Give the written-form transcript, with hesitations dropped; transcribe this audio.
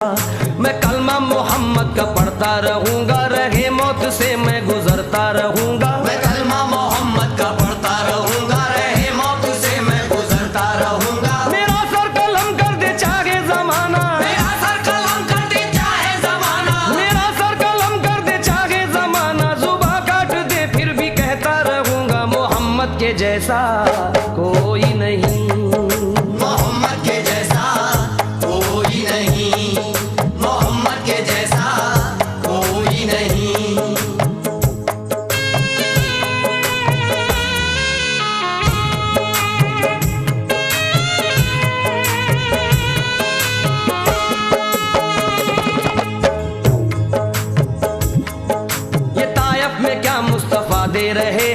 मैं कलमा मोहम्मद का पढ़ता रहूंगा, रहे मौत से मैं गुजरता रहूंगा। मैं कलमा मोहम्मद का पढ़ता रहूंगा, रहे मौत से मैं गुजरता रहूंगा। मेरा सर कलम कर दे चाहे जमाना, मेरा सर कलम कर दे चाहे जमाना, मेरा सर कलम कर दे चाहे जमाना। जुबान काट दे फिर भी कहता रहूंगा, मोहम्मद के जैसा कोई नहीं, मोहम्मद के जैसा कोई नहीं, मोहम्मद के जैसा कोई नहीं। ये तायफ में क्या मुस्तफा दे रहे